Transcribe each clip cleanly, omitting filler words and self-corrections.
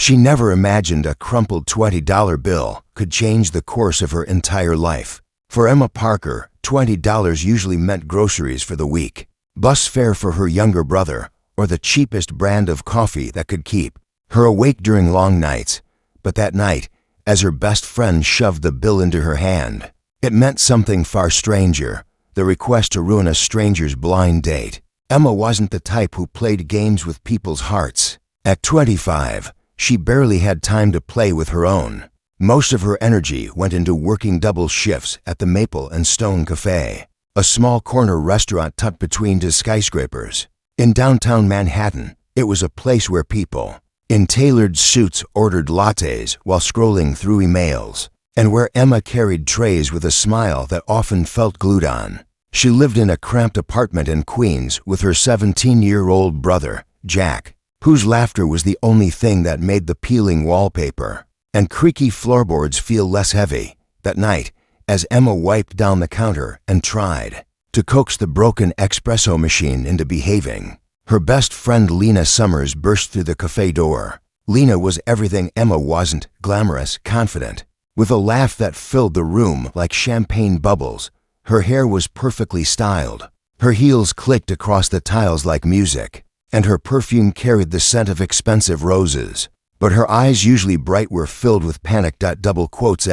She never imagined a crumpled $20 bill could change the course of her entire life. For Emma Parker, $20 usually meant groceries for the week, bus fare for her younger brother, or the cheapest brand of coffee that could keep her awake during long nights. But that night, as her best friend shoved the bill into her hand, it meant something far stranger, the request to ruin a stranger's blind date. Emma wasn't the type who played games with people's hearts. At 25, she barely had time to play with her own. Most of her energy went into working double shifts at the Maple and Stone Cafe, a small corner restaurant tucked between two skyscrapers. In downtown Manhattan, it was a place where people in tailored suits ordered lattes while scrolling through emails, and where Emma carried trays with a smile that often felt glued on. She lived in a cramped apartment in Queens with her 17-year-old brother, Jack, whose laughter was the only thing that made the peeling wallpaper and creaky floorboards feel less heavy. That night, as Emma wiped down the counter and tried to coax the broken espresso machine into behaving, her best friend Lena Summers burst through the cafe door. Lena was everything Emma wasn't: glamorous, confident, with a laugh that filled the room like champagne bubbles. Her hair was perfectly styled, her heels clicked across the tiles like music, and her perfume carried the scent of expensive roses. But her eyes, usually bright, were filled with panic. Double quotes,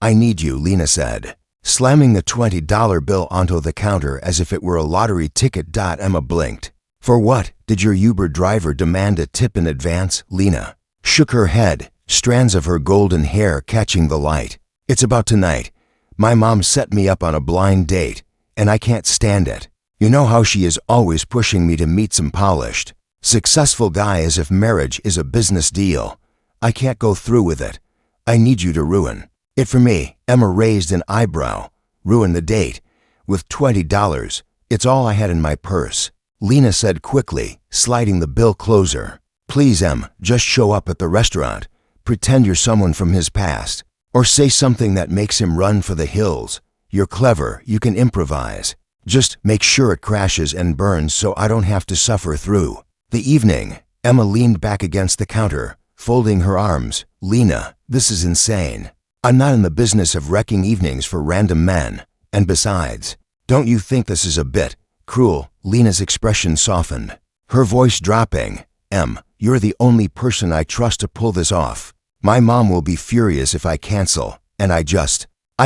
I need you, Lena said, slamming the $20 bill onto the counter as if it were a lottery ticket. Emma blinked. For what? Did your Uber driver demand a tip in advance? Lena shook her head, strands of her golden hair catching the light. It's about tonight. My mom set me up on a blind date, and I can't stand it. You know how she is always pushing me to meet some polished, successful guy as if marriage is a business deal. I can't go through with it. I need you to ruin it for me. Emma raised an eyebrow. Ruin the date? With $20? It's all I had in my purse, Lena said quickly, sliding the bill closer. Please, Em, just show up at the restaurant. Pretend you're someone from his past. Or say something that makes him run for the hills. You're clever, you can improvise. Just make sure it crashes and burns so I don't have to suffer through the evening. Emma leaned back against the counter, folding her arms. Lena, this is insane. I'm not in the business of wrecking evenings for random men. And besides, don't you think this is a bit cruel? Lena's expression softened, her voice dropping. Em, you're the only person I trust to pull this off. My mom will be furious if I cancel, and I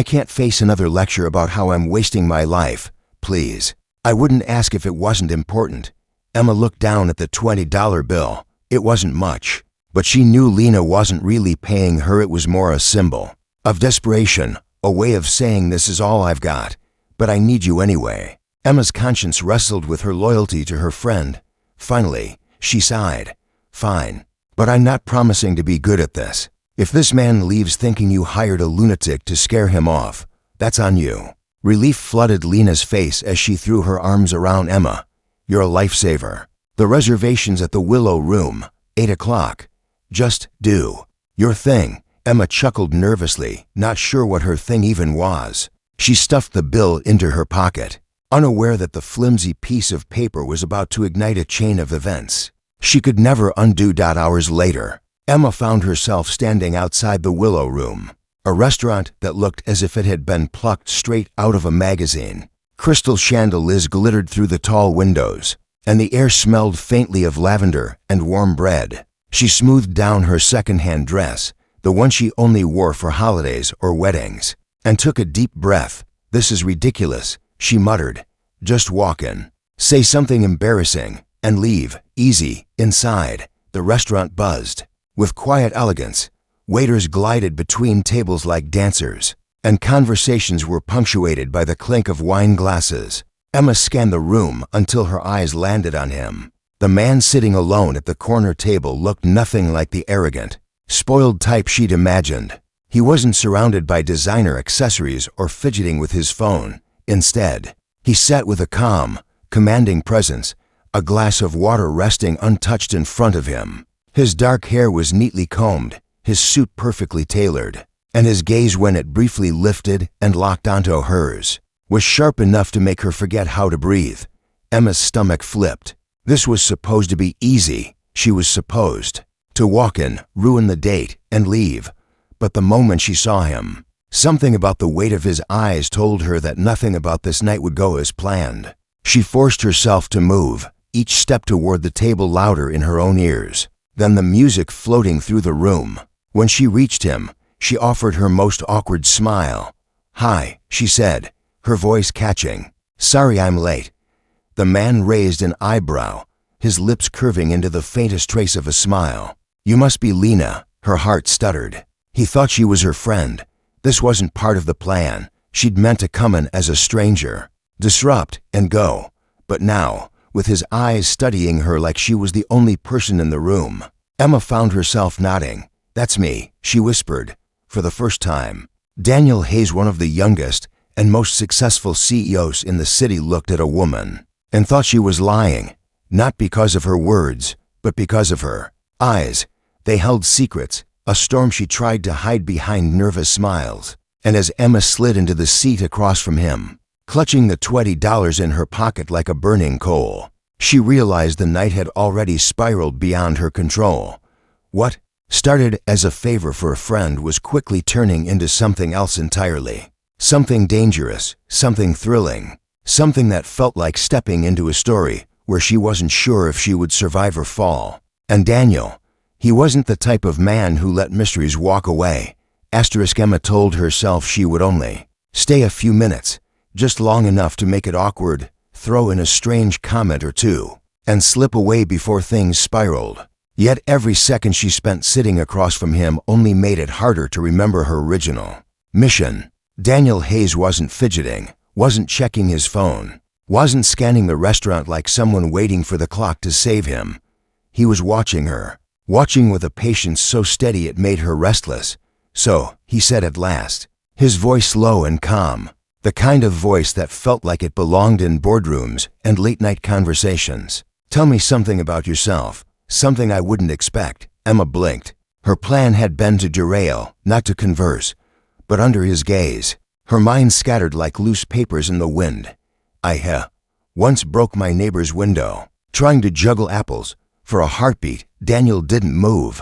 can't face another lecture about how I'm wasting my life. Please. I wouldn't ask if it wasn't important. Emma looked down at the $20 bill. It wasn't much, but she knew Lena wasn't really paying her. It was more a symbol of desperation, a way of saying this is all I've got, but I need you anyway. Emma's conscience wrestled with her loyalty to her friend. Finally, she sighed. Fine, but I'm not promising to be good at this. If this man leaves thinking you hired a lunatic to scare him off, that's on you. Relief flooded Lena's face as she threw her arms around Emma. You're a lifesaver. The reservation's at the Willow Room, 8 o'clock. Just do your thing. Emma chuckled nervously, not sure what her thing even was. She stuffed the bill into her pocket, unaware that the flimsy piece of paper was about to ignite a chain of events she could never undo. Hours later, Emma found herself standing outside the Willow Room, a restaurant that looked as if it had been plucked straight out of a magazine. Crystal chandeliers glittered through the tall windows, and the air smelled faintly of lavender and warm bread. She smoothed down her second-hand dress, the one she only wore for holidays or weddings, and took a deep breath. This is ridiculous, she muttered. Just walk in, say something embarrassing, and leave. Easy. Inside, the restaurant buzzed with quiet elegance. Waiters glided between tables like dancers, and conversations were punctuated by the clink of wine glasses. Emma scanned the room until her eyes landed on him. The man sitting alone at the corner table looked nothing like the arrogant, spoiled type she'd imagined. He wasn't surrounded by designer accessories or fidgeting with his phone. Instead, he sat with a calm, commanding presence, a glass of water resting untouched in front of him. His dark hair was neatly combed, his suit perfectly tailored, and his gaze, when it briefly lifted and locked onto hers, was sharp enough to make her forget how to breathe. Emma's stomach flipped. This was supposed to be easy. She was supposed to walk in, ruin the date, and leave. But the moment she saw him, something about the weight of his eyes told her that nothing about this night would go as planned. She forced herself to move, each step toward the table louder in her own ears than the music floating through the room. When she reached him, she offered her most awkward smile. "Hi," she said, her voice catching. "Sorry I'm late." The man raised an eyebrow, his lips curving into the faintest trace of a smile. "You must be Lena," her heart stuttered. He thought she was her friend. This wasn't part of the plan. She'd meant to come in as a stranger, disrupt, and go. But now, with his eyes studying her like she was the only person in the room, Emma found herself nodding. "That's me," she whispered, for the first time. Daniel Hayes, one of the youngest and most successful CEOs in the city, looked at a woman and thought she was lying, not because of her words, but because of her eyes. They held secrets, a storm she tried to hide behind nervous smiles. And as Emma slid into the seat across from him, clutching the $20 in her pocket like a burning coal, she realized the night had already spiraled beyond her control. What started as a favor for a friend was quickly turning into something else entirely. Something dangerous, something thrilling, something that felt like stepping into a story where she wasn't sure if she would survive or fall. And Daniel, he wasn't the type of man who let mysteries walk away. Emma told herself she would only stay a few minutes, just long enough to make it awkward, throw in a strange comment or two, and slip away before things spiraled. Yet every second she spent sitting across from him only made it harder to remember her original mission. Daniel Hayes wasn't fidgeting, wasn't checking his phone, wasn't scanning the restaurant like someone waiting for the clock to save him. He was watching her, watching with a patience so steady it made her restless. "So," he said at last, his voice low and calm, the kind of voice that felt like it belonged in boardrooms and late-night conversations. "Tell me something about yourself, something I wouldn't expect." Emma blinked. Her plan had been to derail, not to converse. But under his gaze, her mind scattered like loose papers in the wind. "I once broke my neighbor's window, trying to juggle apples." For a heartbeat, Daniel didn't move.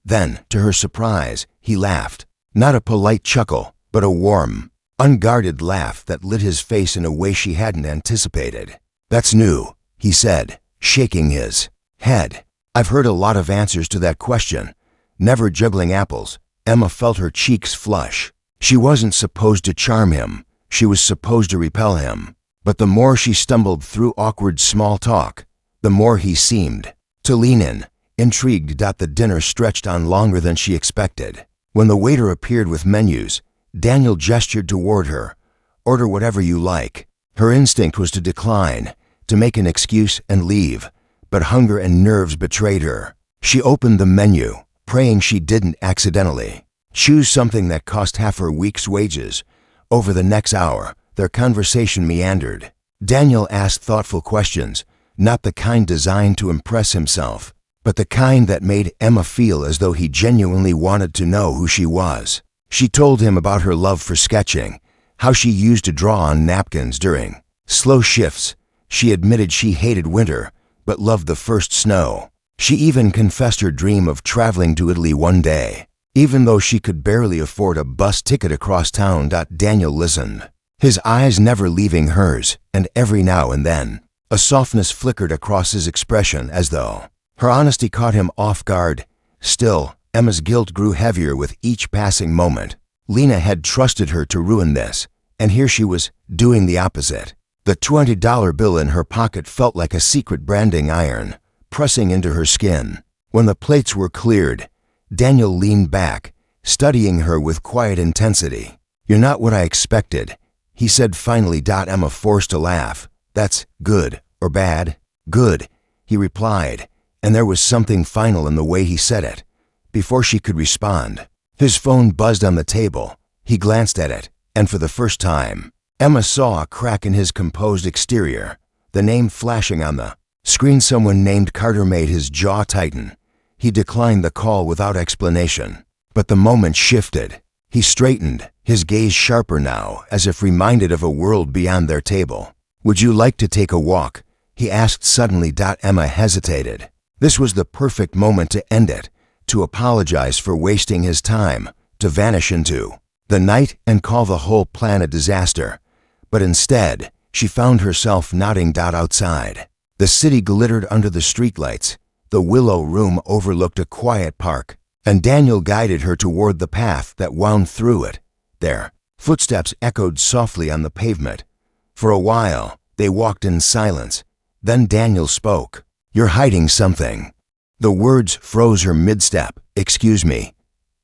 Then, to her surprise, he laughed. Not a polite chuckle, but a warm, unguarded laugh that lit his face in a way she hadn't anticipated. "That's new," he said, shaking his head. "I've heard a lot of answers to that question. Never juggling apples." Emma felt her cheeks flush. She wasn't supposed to charm him. She was supposed to repel him. But the more she stumbled through awkward small talk, the more he seemed to lean in, intrigued. The dinner stretched on longer than she expected. When the waiter appeared with menus, Daniel gestured toward her. "Order whatever you like." Her instinct was to decline, to make an excuse and leave, but hunger and nerves betrayed her. She opened the menu, praying she didn't accidentally choose something that cost half her week's wages. Over the next hour, their conversation meandered. Daniel asked thoughtful questions, not the kind designed to impress himself, but the kind that made Emma feel as though he genuinely wanted to know who she was. She told him about her love for sketching, how she used to draw on napkins during slow shifts. She admitted she hated winter, but loved the first snow. She even confessed her dream of traveling to Italy one day, even though she could barely afford a bus ticket across town. Daniel listened, his eyes never leaving hers, and every now and then, a softness flickered across his expression as though her honesty caught him off guard. Still, Emma's guilt grew heavier with each passing moment. Lena had trusted her to ruin this, and here she was doing the opposite. The $20 bill in her pocket felt like a secret branding iron, pressing into her skin. When the plates were cleared, Daniel leaned back, studying her with quiet intensity. "You're not what I expected," he said finally. Emma forced a laugh. "That's good or bad?" "Good," he replied, and there was something final in the way he said it. Before she could respond, his phone buzzed on the table. He glanced at it, and for the first time, Emma saw a crack in his composed exterior. The name flashing on the screen, someone named Carter, made his jaw tighten. He declined the call without explanation. But the moment shifted. He straightened, his gaze sharper now, as if reminded of a world beyond their table. "Would you like to take a walk?" he asked suddenly. Emma hesitated. This was the perfect moment to end it, to apologize for wasting his time, to vanish into the night and call the whole plan a disaster. But instead, she found herself nodding outside. The city glittered under the streetlights. The Willow Room overlooked a quiet park, and Daniel guided her toward the path that wound through it. Their footsteps echoed softly on the pavement. For a while, they walked in silence. Then Daniel spoke. "You're hiding something." The words froze her mid-step. "Excuse me."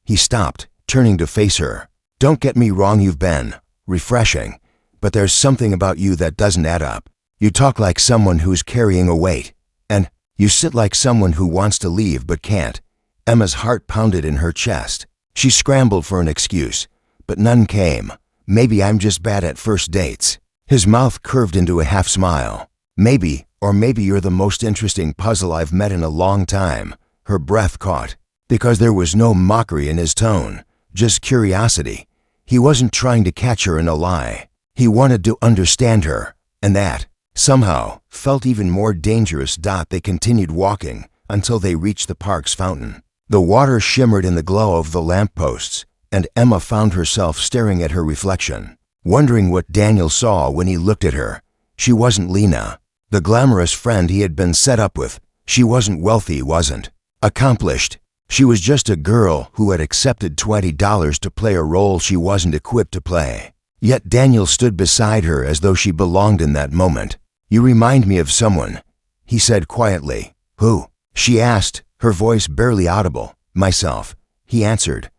He stopped, turning to face her. "Don't get me wrong, you've been refreshing, but there's something about you that doesn't add up. You talk like someone who's carrying a weight, and you sit like someone who wants to leave but can't." Emma's heart pounded in her chest. She scrambled for an excuse, but none came. "Maybe I'm just bad at first dates." His mouth curved into a half-smile. "Maybe, or maybe you're the most interesting puzzle I've met in a long time." Her breath caught, because there was no mockery in his tone, just curiosity. He wasn't trying to catch her in a lie. He wanted to understand her, and that, somehow, felt even more dangerous. They continued walking until they reached the park's fountain. The water shimmered in the glow of the lampposts, and Emma found herself staring at her reflection, wondering what Daniel saw when he looked at her. She wasn't Lena, the glamorous friend he had been set up with. She wasn't wealthy, wasn't accomplished. She was just a girl who had accepted $20 to play a role she wasn't equipped to play. Yet Daniel stood beside her as though she belonged in that moment. "You remind me of someone," he said quietly. "Who?" she asked, her voice barely audible. "Myself," he answered,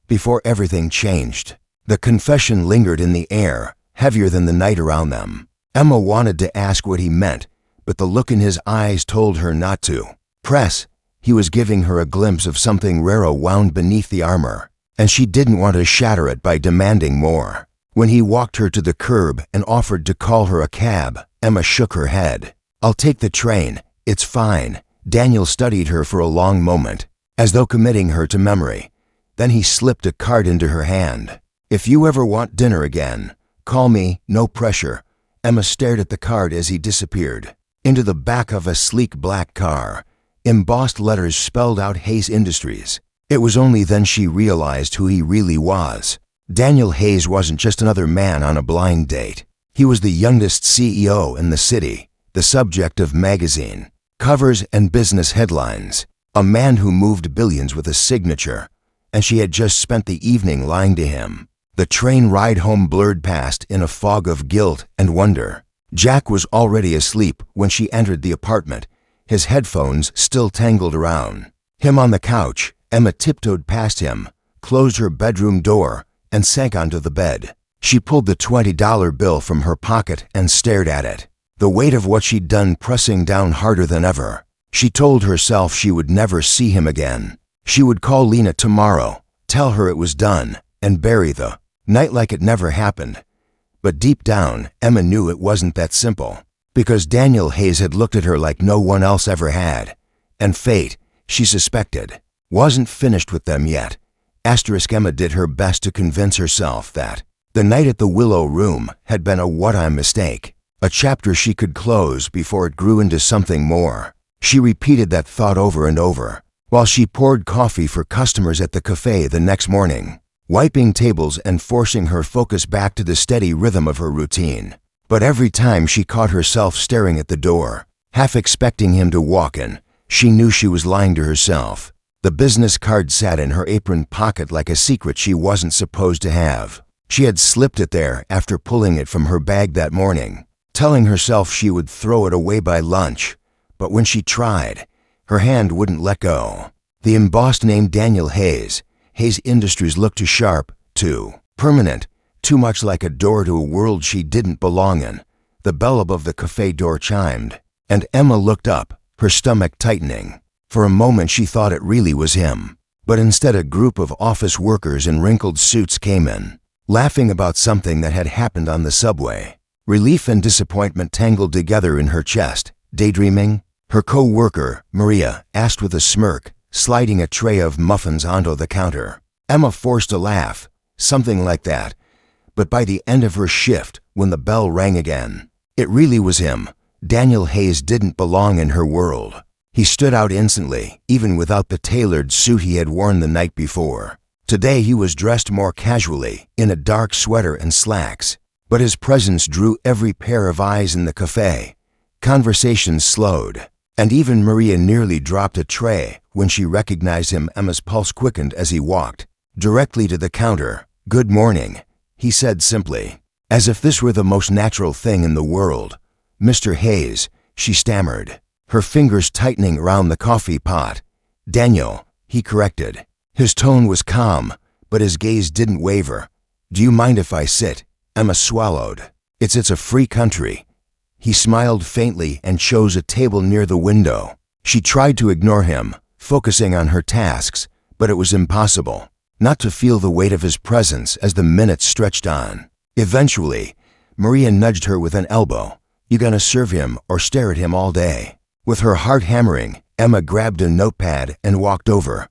"before everything changed." The confession lingered in the air, heavier than the night around them. Emma wanted to ask what he meant, but the look in his eyes told her not to press. He was giving her a glimpse of something rare wound beneath the armor, and she didn't want to shatter it by demanding more. When he walked her to the curb and offered to call her a cab, Emma shook her head. "I'll take the train. It's fine." Daniel studied her for a long moment, as though committing her to memory. Then he slipped a card into her hand. "If you ever want dinner again, call me, no pressure." Emma stared at the card as he disappeared into the back of a sleek black car. Embossed letters spelled out Hayes Industries. It was only then she realized who he really was. Daniel Hayes wasn't just another man on a blind date. He was the youngest CEO in the city, the subject of magazine covers and business headlines, a man who moved billions with a signature, and she had just spent the evening lying to him. The train ride home blurred past in a fog of guilt and wonder. Jack was already asleep when she entered the apartment, his headphones still tangled around him on the couch. Emma tiptoed past him, closed her bedroom door, and sank onto the bed. She pulled the $20 bill from her pocket and stared at it, the weight of what she'd done pressing down harder than ever. She told herself she would never see him again. She would call Lena tomorrow, tell her it was done, and bury the night like it never happened. But deep down, Emma knew it wasn't that simple, because Daniel Hayes had looked at her like no one else ever had, and fate, she suspected, wasn't finished with them yet. Emma did her best to convince herself that the night at the Willow Room had been a what-if mistake, a chapter she could close before it grew into something more. She repeated that thought over and over, while she poured coffee for customers at the cafe the next morning, wiping tables and forcing her focus back to the steady rhythm of her routine. But every time she caught herself staring at the door, half expecting him to walk in, she knew she was lying to herself. The business card sat in her apron pocket like a secret she wasn't supposed to have. She had slipped it there after pulling it from her bag that morning, telling herself she would throw it away by lunch. But when she tried, her hand wouldn't let go. The embossed name Daniel Hayes, Hayes Industries, looked too sharp, too permanent, too much like a door to a world she didn't belong in. The bell above the cafe door chimed, and Emma looked up, her stomach tightening. For a moment she thought it really was him, but instead a group of office workers in wrinkled suits came in, laughing about something that had happened on the subway. Relief and disappointment tangled together in her chest. "Daydreaming?" her co-worker, Maria, asked with a smirk, sliding a tray of muffins onto the counter. Emma forced a laugh, something like that. But by the end of her shift, when the bell rang again, it really was him. Daniel Hayes didn't belong in her world. He stood out instantly, even without the tailored suit he had worn the night before. Today he was dressed more casually, in a dark sweater and slacks, but his presence drew every pair of eyes in the cafe. Conversations slowed, and even Maria nearly dropped a tray when she recognized him. Emma's pulse quickened as he walked directly to the counter. "Good morning," he said simply, as if this were the most natural thing in the world. "Mr. Hayes," she stammered, her fingers tightening around the coffee pot. "Daniel," he corrected. His tone was calm, but his gaze didn't waver. "Do you mind if I sit?" Emma swallowed. It's a free country." He smiled faintly and chose a table near the window. She tried to ignore him, focusing on her tasks, but it was impossible not to feel the weight of his presence as the minutes stretched on. Eventually, Maria nudged her with an elbow. "You gonna serve him or stare at him all day?" With her heart hammering, Emma grabbed a notepad and walked over.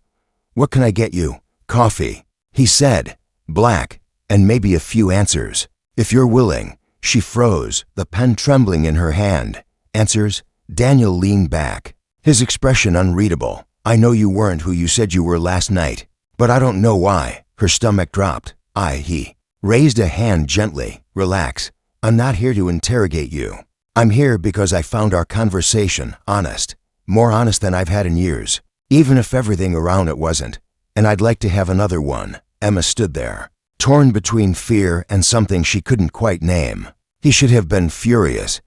"What can I get you?" "Coffee," he said, black, and maybe a few answers. "If you're willing." She froze, the pen trembling in her hand. "Answers?" Daniel leaned back, his expression unreadable. "I know you weren't who you said you were last night, but I don't know why." Her stomach dropped. He raised a hand gently. "Relax. I'm not here to interrogate you. I'm here because I found our conversation honest, more honest than I've had in years, even if everything around it wasn't. And I'd like to have another one." Emma stood there, torn between fear and something she couldn't quite name. He should have been furious.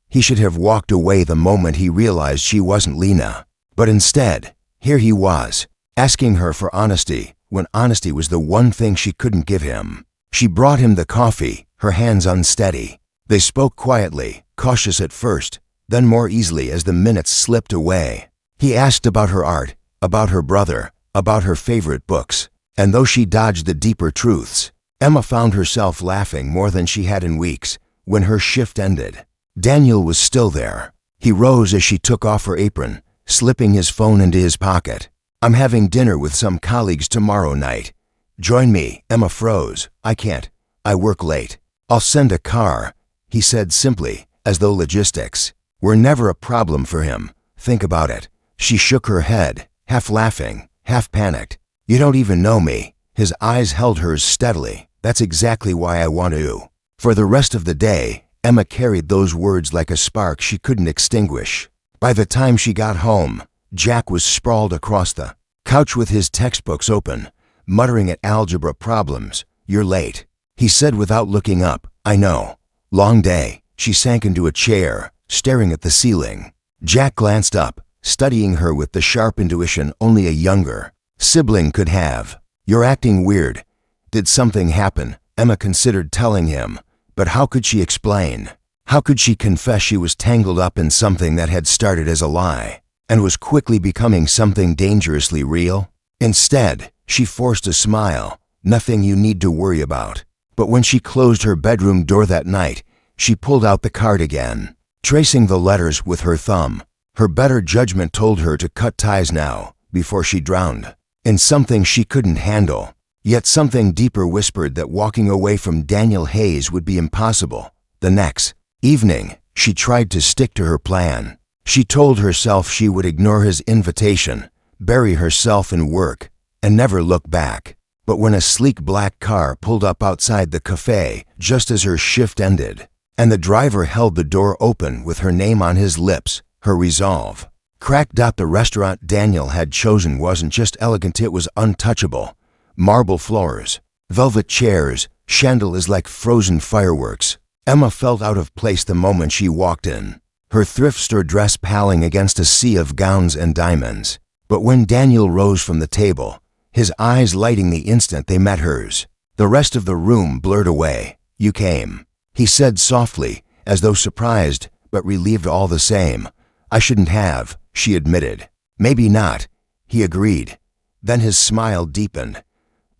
He should have walked away the moment he realized she wasn't Lena. But instead, here he was, asking her for honesty, when honesty was the one thing she couldn't give him. She brought him the coffee, her hands unsteady. They spoke quietly, cautious at first, then more easily as the minutes slipped away. He asked about her art, about her brother, about her favorite books. And though she dodged the deeper truths, Emma found herself laughing more than she had in weeks. When her shift ended, Daniel was still there. He rose as she took off her apron, slipping his phone into his pocket. "I'm having dinner with some colleagues tomorrow night. Join me." Emma froze. "I can't. I work late." "I'll send a car," he said simply, as though logistics were never a problem for him. "Think about it." She shook her head, half laughing, half panicked. "You don't even know me." His eyes held hers steadily. "That's exactly why I want to." For the rest of the day, Emma carried those words like a spark she couldn't extinguish. By the time she got home, Jack was sprawled across the couch with his textbooks open, muttering at algebra problems. "You're late," he said without looking up. "I know. Long day." She sank into a chair, staring at the ceiling. Jack glanced up, studying her with the sharp intuition only a younger sibling could have. "You're acting weird. Did something happen?" Emma considered telling him, but how could she explain? How could she confess she was tangled up in something that had started as a lie and was quickly becoming something dangerously real? Instead, she forced a smile. "Nothing you need to worry about." But when she closed her bedroom door that night, she pulled out the card again, tracing the letters with her thumb. Her better judgment told her to cut ties now, before she drowned in something she couldn't handle. Yet something deeper whispered that walking away from Daniel Hayes would be impossible. The next evening, she tried to stick to her plan. She told herself she would ignore his invitation, bury herself in work, and never look back. But when a sleek black car pulled up outside the cafe just as her shift ended, and the driver held the door open with her name on his lips, her resolve cracked. The restaurant Daniel had chosen wasn't just elegant, it was untouchable. Marble floors, velvet chairs, chandeliers like frozen fireworks. Emma felt out of place the moment she walked in, her thrift store dress paling against a sea of gowns and diamonds. But when Daniel rose from the table, his eyes lighting the instant they met hers, the rest of the room blurred away. "You came," he said softly, as though surprised, but relieved all the same. "I shouldn't have," she admitted. "Maybe not," he agreed. Then his smile deepened.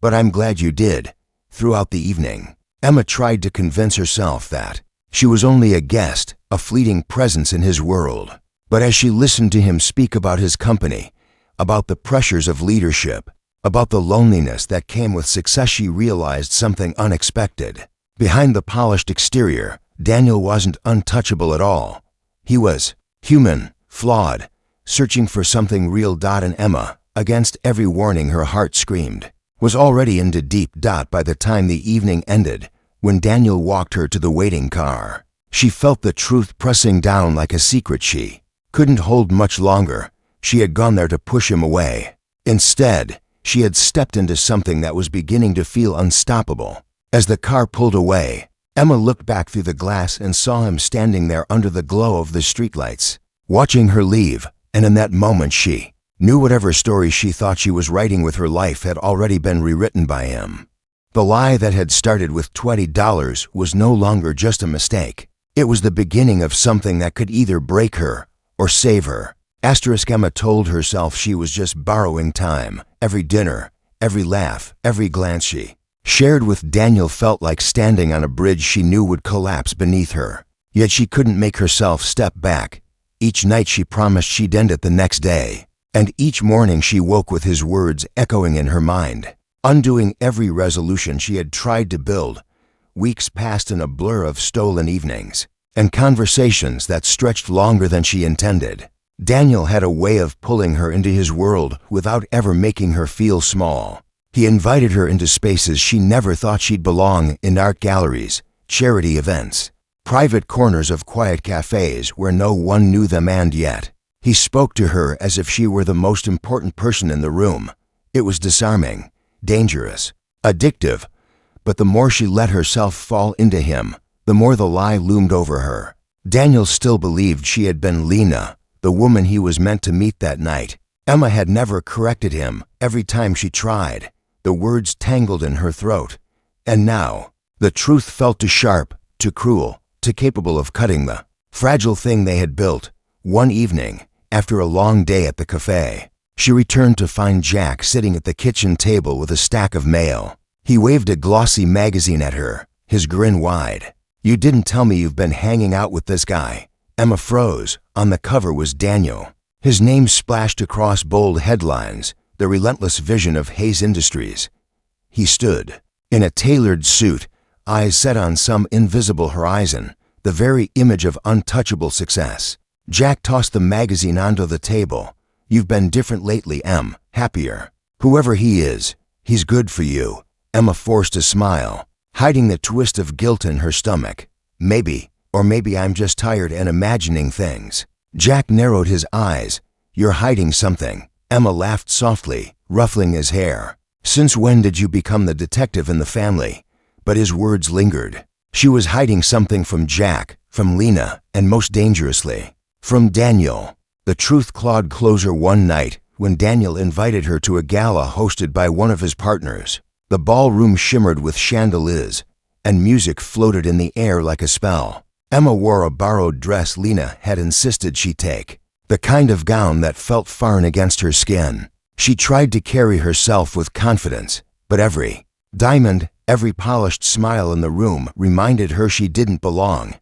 "But I'm glad you did." Throughout the evening, Emma tried to convince herself that she was only a guest, a fleeting presence in his world. But as she listened to him speak about his company, about the pressures of leadership, about the loneliness that came with success, she realized something unexpected. Behind the polished exterior, Daniel wasn't untouchable at all. He was human, flawed, searching for something real. And Emma, against every warning her heart screamed, was already into deep. By the time the evening ended, when Daniel walked her to the waiting car, she felt the truth pressing down like a secret she couldn't hold much longer. She had gone there to push him away. Instead, she had stepped into something that was beginning to feel unstoppable. As the car pulled away, Emma looked back through the glass and saw him standing there under the glow of the streetlights, watching her leave, and in that moment she knew whatever story she thought she was writing with her life had already been rewritten by him. The lie that had started with $20 was no longer just a mistake. It was the beginning of something that could either break her or save her. Emma told herself she was just borrowing time. Every dinner, every laugh, every glance she shared with Daniel felt like standing on a bridge she knew would collapse beneath her. Yet she couldn't make herself step back. Each night she promised she'd end it the next day, and each morning she woke with his words echoing in her mind, undoing every resolution she had tried to build. Weeks passed in a blur of stolen evenings and conversations that stretched longer than she intended. Daniel had a way of pulling her into his world without ever making her feel small. He invited her into spaces she never thought she'd belong, in art galleries, charity events, private corners of quiet cafes where no one knew them, and yet he spoke to her as if she were the most important person in the room. It was disarming, dangerous, addictive, but the more she let herself fall into him, the more the lie loomed over her. Daniel still believed she had been Lena, the woman he was meant to meet that night. Emma had never corrected him. Every time she tried, the words tangled in her throat. And now, the truth felt too sharp, too cruel, too capable of cutting the fragile thing they had built. One evening, after a long day at the cafe, she returned to find Jack sitting at the kitchen table with a stack of mail. He waved a glossy magazine at her, his grin wide. "You didn't tell me you've been hanging out with this guy." Emma froze. On the cover was Daniel. His name splashed across bold headlines, the relentless vision of Hayes Industries. He stood, in a tailored suit, eyes set on some invisible horizon, the very image of untouchable success. Jack tossed the magazine onto the table. "You've been different lately, Em, happier. Whoever he is, he's good for you." Emma forced a smile, hiding the twist of guilt in her stomach. "Maybe, or maybe I'm just tired and imagining things." Jack narrowed his eyes. "You're hiding something." Emma laughed softly, ruffling his hair. "Since when did you become the detective in the family?" But his words lingered. She was hiding something from Jack, from Lena, and most dangerously, from Daniel. The truth clawed closer one night when Daniel invited her to a gala hosted by one of his partners. The ballroom shimmered with chandeliers, and music floated in the air like a spell. Emma wore a borrowed dress Lena had insisted she take, the kind of gown that felt foreign against her skin. She tried to carry herself with confidence, but every diamond, every polished smile in the room reminded her she didn't belong.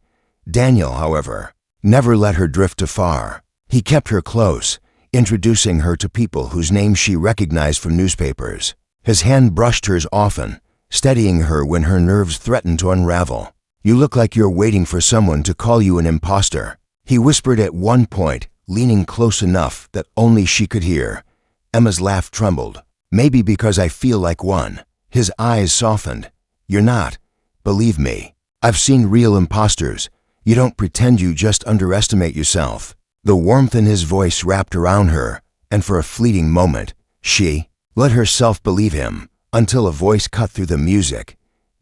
Daniel, however, never let her drift too far. He kept her close, introducing her to people whose names she recognized from newspapers. His hand brushed hers often, steadying her when her nerves threatened to unravel. "You look like you're waiting for someone to call you an imposter," he whispered at one point, leaning close enough that only she could hear. Emma's laugh trembled. "Maybe because I feel like one." His eyes softened. "You're not. Believe me. I've seen real imposters. You don't pretend, you just underestimate yourself." The warmth in his voice wrapped around her, and for a fleeting moment, she let herself believe him, until a voice cut through the music.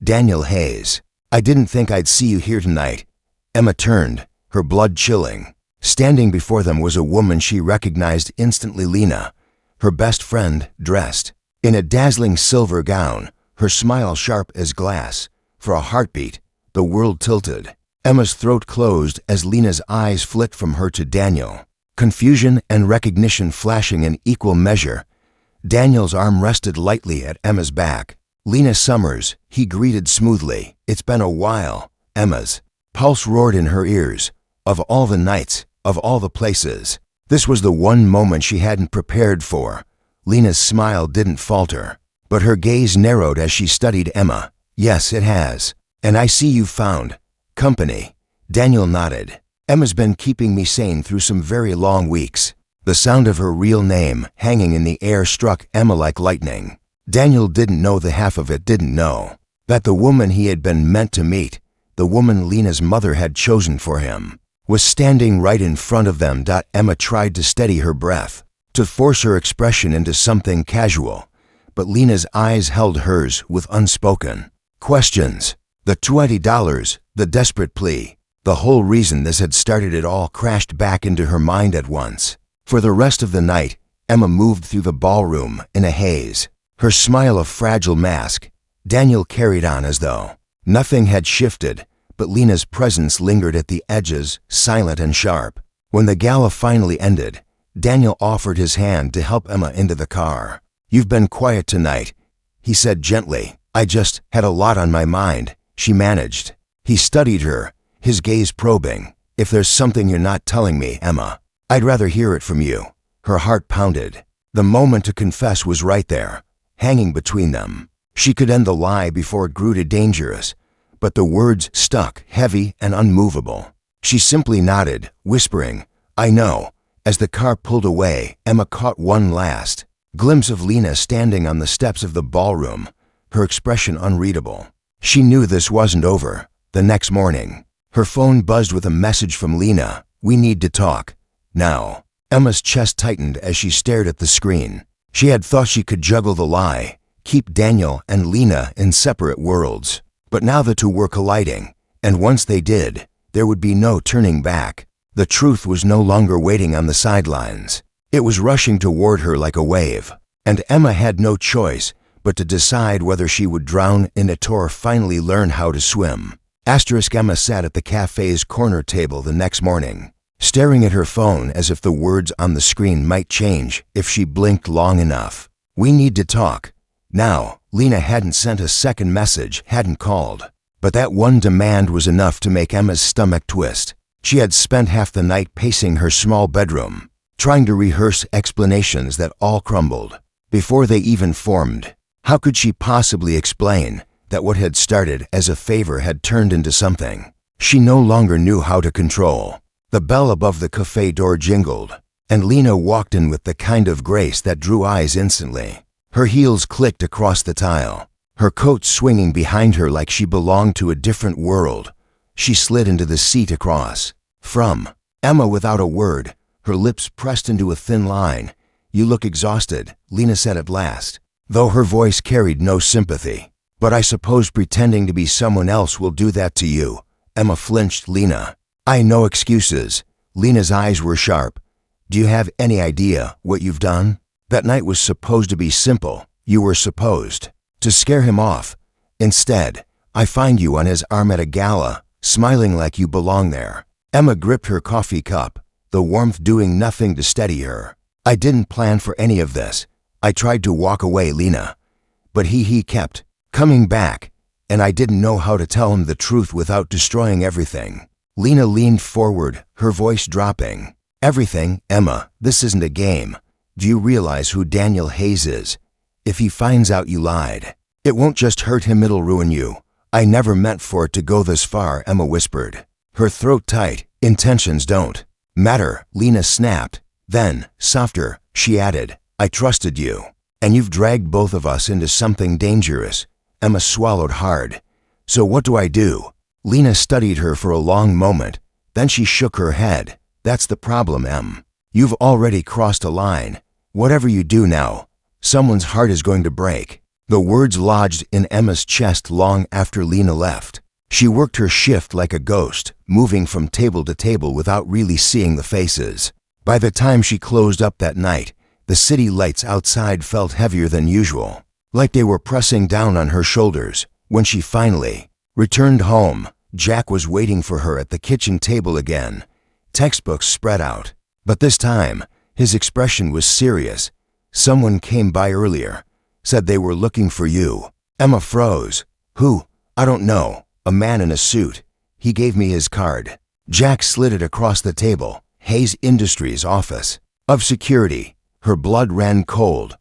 "Daniel Hayes. I didn't think I'd see you here tonight." Emma turned, her blood chilling. Standing before them was a woman she recognized instantly, Lena, her best friend, dressed in a dazzling silver gown, her smile sharp as glass. For a heartbeat, the world tilted. Emma's throat closed as Lena's eyes flicked from her to Daniel, confusion and recognition flashing in equal measure. Daniel's arm rested lightly at Emma's back. "Lena Summers," he greeted smoothly. "It's been a while." Emma's pulse roared in her ears. Of all the nights, of all the places, this was the one moment she hadn't prepared for. Lena's smile didn't falter, but her gaze narrowed as she studied Emma. "Yes, it has. And I see you've found company." Daniel nodded. "Emma's been keeping me sane through some very long weeks." The sound of her real name hanging in the air struck Emma like lightning. Daniel didn't know the half of it didn't know. That the woman he had been meant to meet, the woman Lena's mother had chosen for him, was standing right in front of them. Emma tried to steady her breath, to force her expression into something casual, but Lena's eyes held hers with unspoken questions. The $20, the desperate plea, the whole reason this had started it all crashed back into her mind at once. For the rest of the night, Emma moved through the ballroom in a haze, her smile a fragile mask. Daniel carried on as though nothing had shifted, but Lena's presence lingered at the edges, silent and sharp. When the gala finally ended, Daniel offered his hand to help Emma into the car. "You've been quiet tonight," he said gently. "I just had a lot on my mind," she managed. He studied her, his gaze probing. "If there's something you're not telling me, Emma, I'd rather hear it from you." Her heart pounded. The moment to confess was right there, hanging between them. She could end the lie before it grew too dangerous, but the words stuck, heavy and unmovable. She simply nodded, whispering, "I know." As the car pulled away, Emma caught one last glimpse of Lena standing on the steps of the ballroom, her expression unreadable. She knew this wasn't over. The next morning, her phone buzzed with a message from Lena. "We need to talk now." Emma's chest tightened as she stared at the screen. She had thought she could juggle the lie, keep Daniel and Lena in separate worlds. But now the two were colliding, and once they did, there would be no turning back. The truth was no longer waiting on the sidelines. It was rushing toward her like a wave, and Emma had no choice but to decide whether she would drown in it or finally learn how to swim. Emma sat at the cafe's corner table the next morning, staring at her phone as if the words on the screen might change if she blinked long enough. "We need to talk now." Lena hadn't sent a second message, hadn't called. But that one demand was enough to make Emma's stomach twist. She had spent half the night pacing her small bedroom, trying to rehearse explanations that all crumbled before they even formed. How could she possibly explain that what had started as a favor had turned into something she no longer knew how to control? The bell above the cafe door jingled, and Lena walked in with the kind of grace that drew eyes instantly. Her heels clicked across the tile, her coat swinging behind her like she belonged to a different world. She slid into the seat across from Emma without a word, her lips pressed into a thin line. "You look exhausted," Lena said at last, though her voice carried no sympathy. "But I suppose pretending to be someone else will do that to you." Emma flinched. "Lena, I no excuses." Lena's eyes were sharp. "Do you have any idea what you've done? That night was supposed to be simple. You were supposed to scare him off. Instead, I find you on his arm at a gala, smiling like you belong there." Emma gripped her coffee cup, the warmth doing nothing to steady her. "I didn't plan for any of this. I tried to walk away, Lena. But he kept coming back, and I didn't know how to tell him the truth without destroying everything." Lena leaned forward, her voice dropping. "Everything, Emma, this isn't a game. Do you realize who Daniel Hayes is? If he finds out you lied, it won't just hurt him, it'll ruin you." "I never meant for it to go this far," Emma whispered, her throat tight. "Intentions don't matter," Lena snapped. Then, softer, she added, "I trusted you, and you've dragged both of us into something dangerous." Emma swallowed hard. "So what do I do?" Lena studied her for a long moment. Then she shook her head. "That's the problem, Em. You've already crossed a line. Whatever you do now, someone's heart is going to break." The words lodged in Emma's chest long after Lena left. She worked her shift like a ghost, moving from table to table without really seeing the faces. By the time she closed up that night, the city lights outside felt heavier than usual, like they were pressing down on her shoulders. When she finally returned home, Jack was waiting for her at the kitchen table again, textbooks spread out. But this time, his expression was serious. "Someone came by earlier, said they were looking for you." Emma froze. "Who?" "I don't know. A man in a suit. He gave me his card." Jack slid it across the table. "Hayes Industries office of security." Her blood ran cold.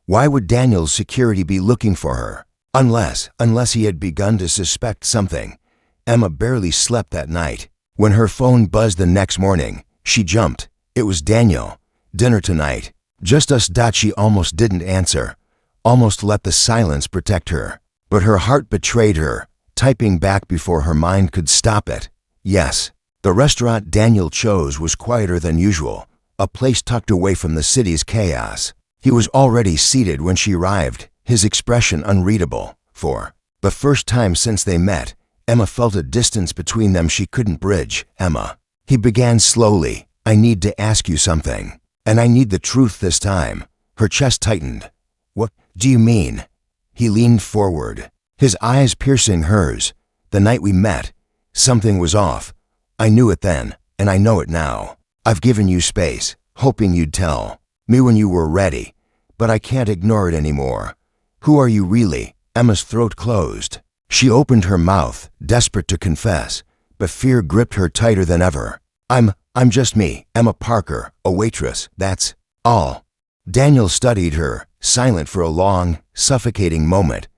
Why would Daniel's security be looking for her? Unless he had begun to suspect something. Emma barely slept that night. When her phone buzzed the next morning, she jumped. It was Daniel. Dinner tonight. Just us. She almost didn't answer, almost let the silence protect her. But her heart betrayed her, typing back before her mind could stop it. Yes. The restaurant Daniel chose was quieter than usual, a place tucked away from the city's chaos. He was already seated when she arrived, his expression unreadable. For the first time since they met, Emma felt a distance between them she couldn't bridge. Emma. He began slowly. I need to ask you something. And I need the truth this time. Her chest tightened. What do you mean? He leaned forward, his eyes piercing hers. The night we met, something was off. I knew it then, and I know it now. I've given you space, hoping you'd tell me when you were ready, but I can't ignore it anymore. Who are you really? Emma's throat closed. She opened her mouth, desperate to confess, but fear gripped her tighter than ever. I'm just me, Emma Parker, a waitress, that's all. Daniel studied her, silent for a long, suffocating moment.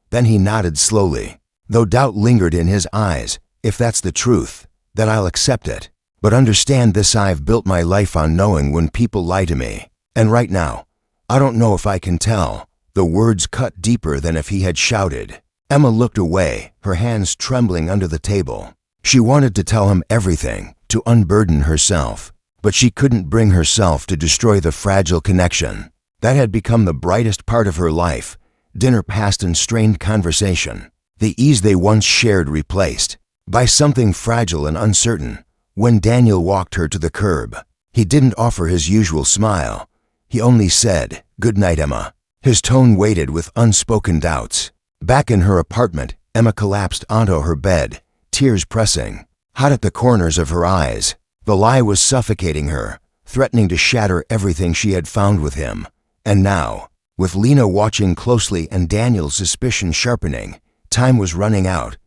Then he nodded slowly, though doubt lingered in his eyes. If that's the truth, then I'll accept it. But understand this, I've built my life on knowing when people lie to me. And right now, I don't know if I can tell. The words cut deeper than if he had shouted. Emma looked away, her hands trembling under the table. She wanted to tell him everything, to unburden herself, but she couldn't bring herself to destroy the fragile connection that had become the brightest part of her life. Dinner passed in strained conversation, the ease they once shared replaced by something fragile and uncertain. When Daniel walked her to the curb, he didn't offer his usual smile. He only said, "Good night, Emma." His tone weighted with unspoken doubts. Back in her apartment, Emma collapsed onto her bed, tears pressing hot at the corners of her eyes. The lie was suffocating her, threatening to shatter everything she had found with him. And now, with Lena watching closely and Daniel's suspicion sharpening, time was running out.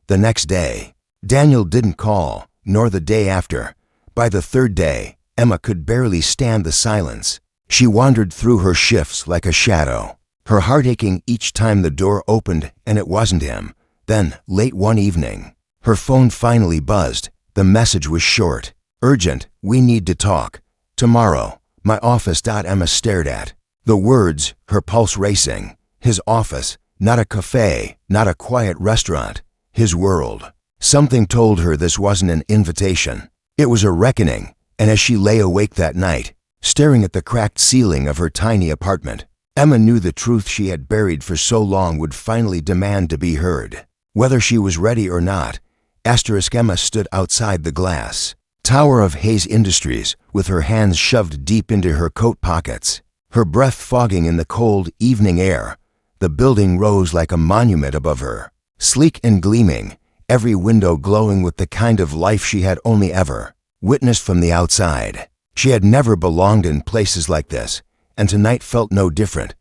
The next day, Daniel didn't call, nor the day after. By the third day, Emma could barely stand the silence. She wandered through her shifts like a shadow, her heart aching each time the door opened and it wasn't him. Then, late one evening, her phone finally buzzed. The message was short. Urgent, we need to talk. Tomorrow, my office. Emma stared at the words, her pulse racing. His office, not a cafe, not a quiet restaurant. His world. Something told her this wasn't an invitation. It was a reckoning, and as she lay awake that night, staring at the cracked ceiling of her tiny apartment, Emma knew the truth she had buried for so long would finally demand to be heard. Whether she was ready or not, Emma stood outside the glass tower of Hayes Industries with her hands shoved deep into her coat pockets, her breath fogging in the cold evening air. The building rose like a monument above her, sleek and gleaming, every window glowing with the kind of life she had only ever witnessed from the outside. She had never belonged in places like this, and tonight felt no different.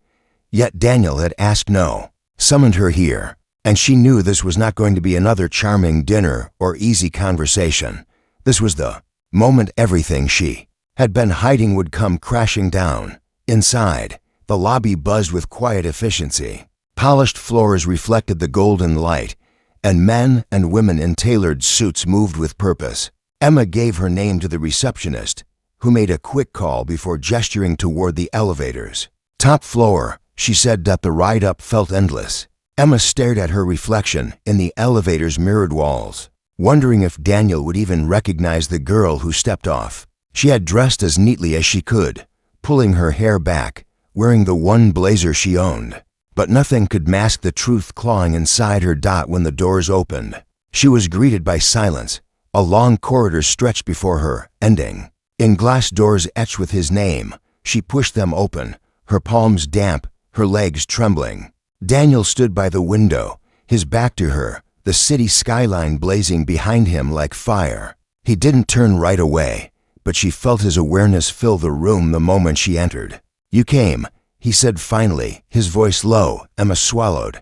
Yet Daniel had asked no, summoned her here, and she knew this was not going to be another charming dinner or easy conversation. This was the moment everything she had been hiding would come crashing down. Inside, the lobby buzzed with quiet efficiency. Polished floors reflected the golden light, and men and women in tailored suits moved with purpose. Emma gave her name to the receptionist, who made a quick call before gesturing toward the elevators. Top floor, she said. The ride up felt endless. Emma stared at her reflection in the elevator's mirrored walls, wondering if Daniel would even recognize the girl who stepped off. She had dressed as neatly as she could, pulling her hair back, wearing the one blazer she owned. But nothing could mask the truth clawing inside her. When the doors opened, she was greeted by silence. A long corridor stretched before her, ending in glass doors etched with his name. She pushed them open, her palms damp, her legs trembling. Daniel stood by the window, his back to her, the city skyline blazing behind him like fire. He didn't turn right away, but she felt his awareness fill the room the moment she entered. "You came," he said finally, his voice low. Emma swallowed.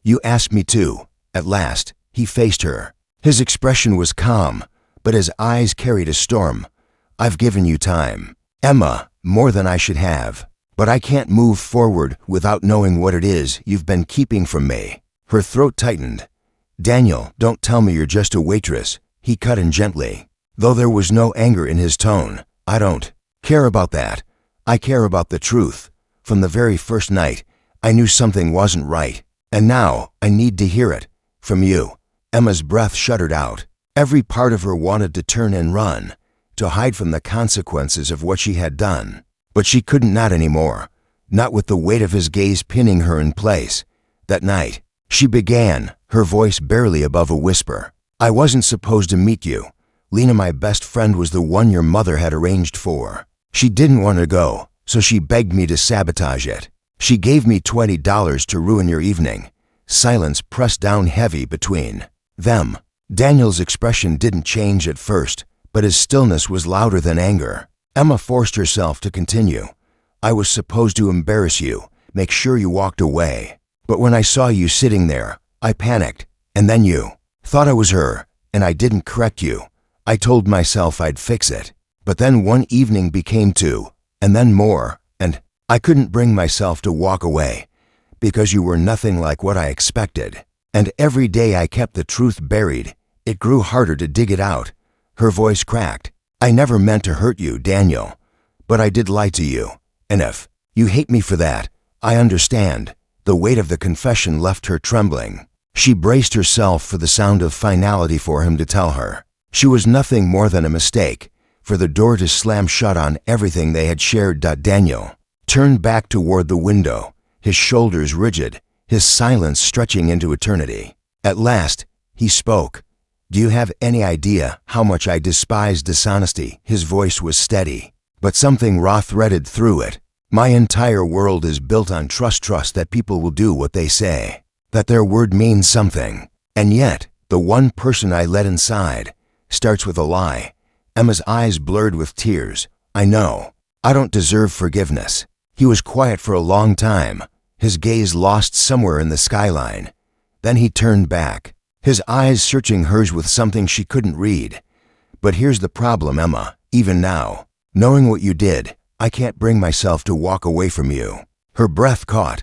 "You asked me to." At last, he faced her. His expression was calm, but his eyes carried a storm. "I've given you time, Emma, more than I should have. But I can't move forward without knowing what it is you've been keeping from me." Her throat tightened. "Daniel, don't tell me you're just a waitress," he cut in gently, though there was no anger in his tone. "I don't care about that. I care about the truth. From the very first night, I knew something wasn't right. And now, I need to hear it. From you." Emma's breath shuddered out. Every part of her wanted to turn and run, to hide from the consequences of what she had done. But she couldn't, not anymore. Not with the weight of his gaze pinning her in place. That night, she began, her voice barely above a whisper. "I wasn't supposed to meet you. Lena, my best friend, was the one your mother had arranged for. She didn't want to go, so she begged me to sabotage it. She gave me $20 to ruin your evening." Silence pressed down heavy between them. Daniel's expression didn't change at first, but his stillness was louder than anger. Emma forced herself to continue. "I was supposed to embarrass you, make sure you walked away. But when I saw you sitting there, I panicked, and then you thought I was her, and I didn't correct you. I told myself I'd fix it. But then one evening became two, and then more, and I couldn't bring myself to walk away, because you were nothing like what I expected. And every day I kept the truth buried. It grew harder to dig it out." Her voice cracked. "I never meant to hurt you, Daniel. But I did lie to you. And if you hate me for that, I understand." The weight of the confession left her trembling. She braced herself for the sound of finality, for him to tell her she was nothing more than a mistake, for the door to slam shut on everything they had shared. Daniel turned back toward the window, his shoulders rigid, his silence stretching into eternity. At last, he spoke. "Do you have any idea how much I despise dishonesty?" His voice was steady, but something raw threaded through it. "My entire world is built on trust that people will do what they say, that their word means something. And yet, the one person I let inside starts with a lie." Emma's eyes blurred with tears. "I know. I don't deserve forgiveness." He was quiet for a long time, his gaze lost somewhere in the skyline. Then he turned back, his eyes searching hers with something she couldn't read. "But here's the problem, Emma. Even now, knowing what you did, I can't bring myself to walk away from you." Her breath caught.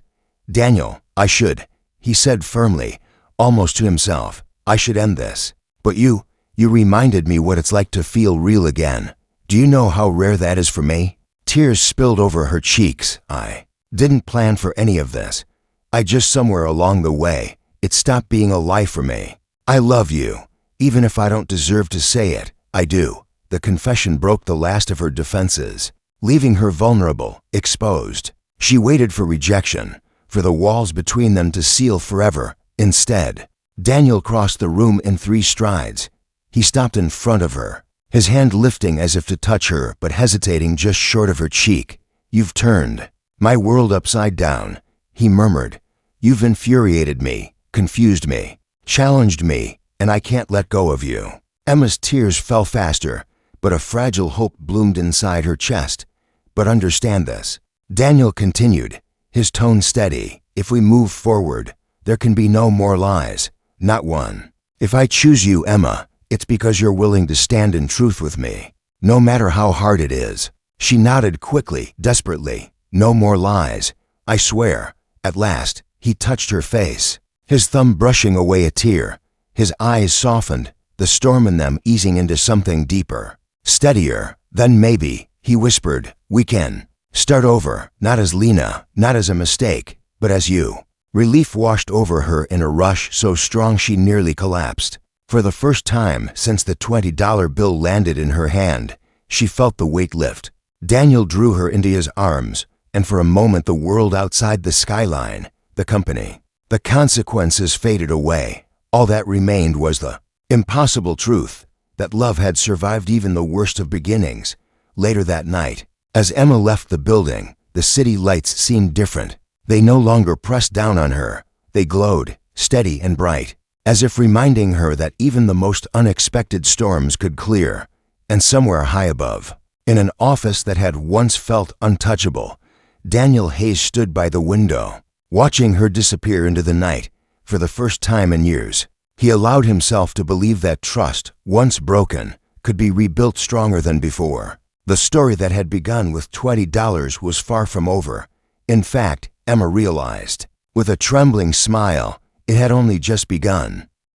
"Daniel, I should," he said firmly, almost to himself. "I should end this. But you reminded me what it's like to feel real again. Do you know how rare that is for me?" Tears spilled over her cheeks. "I didn't plan for any of this. I just, somewhere along the way, it stopped being a lie for me. I love you. Even if I don't deserve to say it, I do." The confession broke the last of her defenses, leaving her vulnerable, exposed. She waited for rejection, for the walls between them to seal forever. Instead, Daniel crossed the room in 3 strides. He stopped in front of her, his hand lifting as if to touch her, but hesitating just short of her cheek. "You've turned my world upside down," he murmured. "You've infuriated me, confused me, challenged me, and I can't let go of you." Emma's tears fell faster, but a fragile hope bloomed inside her chest. "But understand this," Daniel continued, his tone steady. "If we move forward, there can be no more lies. Not one. If I choose you, Emma, it's because you're willing to stand in truth with me, no matter how hard it is." She nodded quickly, desperately. "No more lies. I swear." At last, he touched her face, his thumb brushing away a tear. His eyes softened, the storm in them easing into something deeper, steadier. "Then maybe," he whispered, "we can start over, not as Lena, not as a mistake, but as you." Relief washed over her in a rush so strong she nearly collapsed. For the first time since the $20 bill landed in her hand, she felt the weight lift. Daniel drew her into his arms, and for a moment the world outside the skyline, the company, the consequences faded away. All that remained was the impossible truth that love had survived even the worst of beginnings. Later that night, as Emma left the building, the city lights seemed different. They no longer pressed down on her. They glowed, steady and bright, as if reminding her that even the most unexpected storms could clear. And somewhere high above, in an office that had once felt untouchable, Daniel Hayes stood by the window, watching her disappear into the night. For the first time in years, he allowed himself to believe that trust, once broken, could be rebuilt stronger than before. The story that had begun with $20 was far from over. In fact, Emma realized, with a trembling smile, it had only just begun.